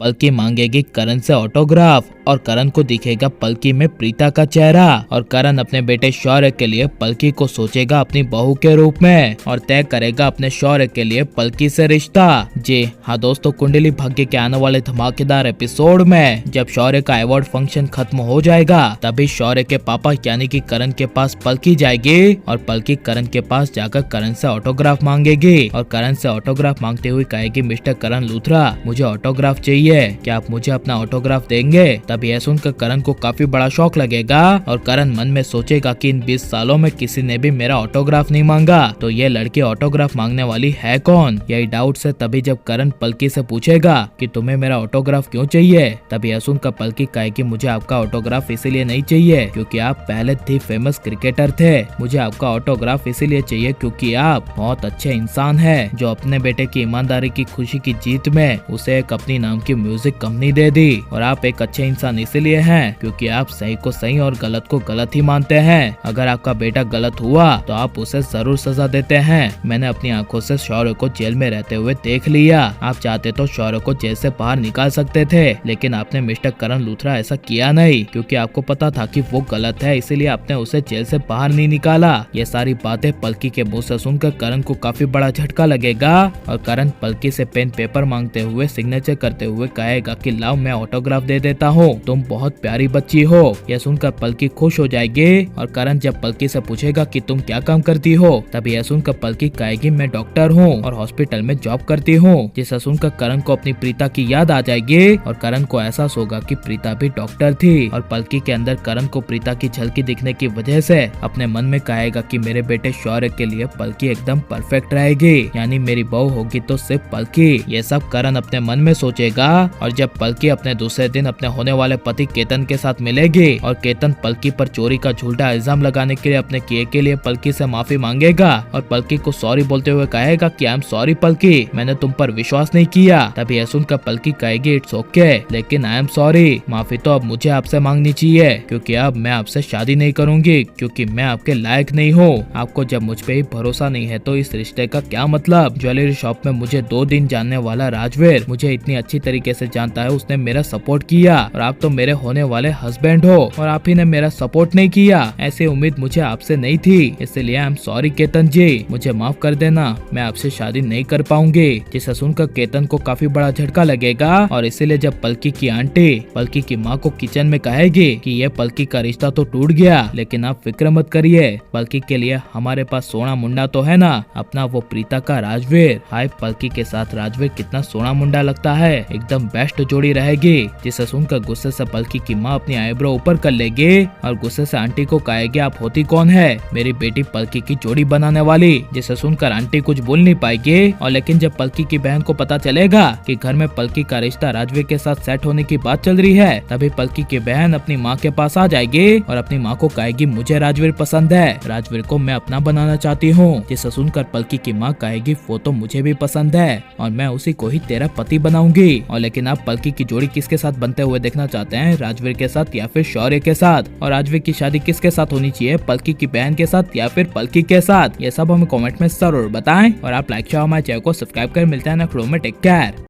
पलकी मांगेगी करण से ऑटोग्राफ और करण को दिखेगा पलकी में प्रीता का चेहरा और करण अपने बेटे शौर्य के लिए पलकी को सोचेगा अपनी बहू के रूप में और तय करेगा अपने शौर्य के लिए पलकी से रिश्ता। जी हाँ दोस्तों, कुंडली भाग्य के आने वाले धमाकेदार एपिसोड में जब शौर्य का अवार्ड फंक्शन खत्म हो जाएगा तभी शौर्य के पापा यानी कि करण के पास पलकी जाएगी और पलकी करण के पास जाकर करण से ऑटोग्राफ मांगेगी और करण से ऑटोग्राफ मांगते हुए कहेगी, मिस्टर करण लूथरा मुझे ऑटोग्राफ चाहिए, क्या आप मुझे अपना ऑटोग्राफ देंगे। तब यह सुनकर करण को काफी बड़ा शौक लगेगा और करण मन में सोचेगा कि इन 20 सालों में किसी ने भी मेरा ऑटोग्राफ नहीं मांगा तो ये लड़की ऑटोग्राफ मांगने वाली है कौन। यही डाउट से तभी जब करण पलकी से पूछेगा कि तुम्हें मेरा ऑटोग्राफ क्यों चाहिए, तभी यह सुनकर पलकी कहेगी, मुझे आपका ऑटोग्राफ इसीलिए नहीं चाहिए क्योंकि आप पहले थे फेमस क्रिकेटर थे, मुझे आपका ऑटोग्राफ इसीलिए चाहिए क्योंकि आप बहुत अच्छे इंसान है जो अपने बेटे की ईमानदारी की खुशी की जीत में उसे एक अपनी नाम की म्यूजिक कंपनी दे दी और आप एक अच्छे इंसान इसलिए हैं क्योंकि आप सही को सही और गलत को गलत ही मानते हैं। अगर आपका बेटा गलत हुआ तो आप उसे जरूर सजा देते हैं। मैंने अपनी आंखों से शौर्य को जेल में रहते हुए देख लिया, आप चाहते तो शौर्य को जेल से बाहर निकाल सकते थे लेकिन आपने मिस्टर करण लूथरा ऐसा किया नहीं क्योंकि आपको पता था कि वो गलत है, इसीलिए आपने उसे जेल से बाहर नहीं निकाला। ये सारी बातें पलकी के मुंह से सुनकर करण को काफी बड़ा झटका लगेगा और करण पलकी से पेन पेपर मांगते हुए सिग्नेचर करते हुए कहेगा कि लाओ मैं ऑटोग्राफ दे देता हूँ, तुम बहुत प्यारी बच्ची हो। यह सुनकर पलकी खुश हो जाएगी और करण जब पलकी से पूछेगा कि तुम क्या काम करती हो तब यह सुनकर पलकी कहेगी, मैं डॉक्टर हूँ और हॉस्पिटल में जॉब करती हूँ। जिसे सुनकर करण को अपनी प्रीता की याद आ जाएगी और करण को एहसास होगा कि प्रीता भी डॉक्टर थी और पलकी के अंदर करण को प्रीता की झलकी दिखने की वजह से अपने मन में कहेगा कि मेरे बेटे शौर्य के लिए पलकी एकदम परफेक्ट रहेगी, यानी मेरी बहू होगी तो सिर्फ पलकी। ये सब करण अपने मन में सोचेगा और जब पलकी अपने दूसरे दिन अपने होने वाले पति केतन के साथ मिलेगी और केतन पलकी पर चोरी का झूठा इल्जाम लगाने के लिए अपने किए के लिए पलकी से माफी मांगेगा और पलकी को सॉरी बोलते हुए कहेगा कि आई एम सॉरी पलकी, मैंने तुम पर विश्वास नहीं किया। तभी यह सुनकर पलकी कहेगी, इट्स ओके लेकिन आई एम सॉरी, माफी तो अब मुझे आपसे मांगनी चाहिए क्योंकि अब मैं आपसे शादी नहीं करूंगी क्योंकि मैं आपके लायक नहीं हूँ। आपको जब मुझ पे ही भरोसा नहीं है तो इस रिश्ते का क्या मतलब। ज्वेलरी शॉप में मुझे 2 दिन जानने वाला राजवीर मुझे इतनी अच्छी तरीके से जानता है, उसने मेरा सपोर्ट किया और आप तो मेरे होने वाले हस्बैंड हो और आप ही ने मेरा सपोर्ट नहीं किया। ऐसी उम्मीद मुझे आपसे नहीं थी, इसलिए आई एम सॉरी केतन जी, मुझे माफ कर देना, मैं आपसे शादी नहीं कर पाऊंगी। जिसे सुनकर केतन को काफी बड़ा झटका लगेगा और इसीलिए जब पलकी की आंटी पलकी की माँ को किचन में कहेगी कि ये पलकी का रिश्ता तो टूट गया लेकिन आप फिक्र मत करिए, पलकी के लिए हमारे पास सोना मुंडा तो है ना, अपना वो प्रीता का राजवीर। हाय पलकी के साथ राजवीर कितना सोना मुंडा लगता है, एकदम बेस्ट जोड़ी रहेगी। जिसे सुनकर गुस्से से पलकी की माँ अपनी आईब्रो ऊपर कर लेगी और गुस्से से आंटी को कहेगी, आप होती कौन है, मेरी बेटी पलकी की जोड़ी बनाने वाली। जिसे सुनकर आंटी कुछ बोल नहीं पाएगी और लेकिन जब पलकी की बहन को पता चलेगा कि घर में पलकी का रिश्ता राजवीर के साथ सेट होने की बात चल रही है तभी पलकी की बहन अपनी माँ के पास आ जाएगी और अपनी माँ को कहेगी, मुझे राजवीर पसंद है, राजवीर को मैं अपना बनाना चाहती हूँ। जिसे सुनकर पलकी की माँ कहेगी, वो तो मुझे भी पसंद है और मैं उसी को ही तेरा पति बनाऊंगी। और लेकिन आप पलकी की जोड़ी किसके साथ बनते हुए देखना चाहते हैं, राजवीर के साथ या फिर शौर्य के साथ, और राजवीर की शादी किसके साथ होनी चाहिए, पलकी की बहन के साथ या फिर पलकी के साथ, ये सब हमें कमेंट में जरूर बताएं और आप लाइक शेयर हमारे चैनल को सब्सक्राइब कर मिलते हैं नेक्स्ट वीडियो में। Take care.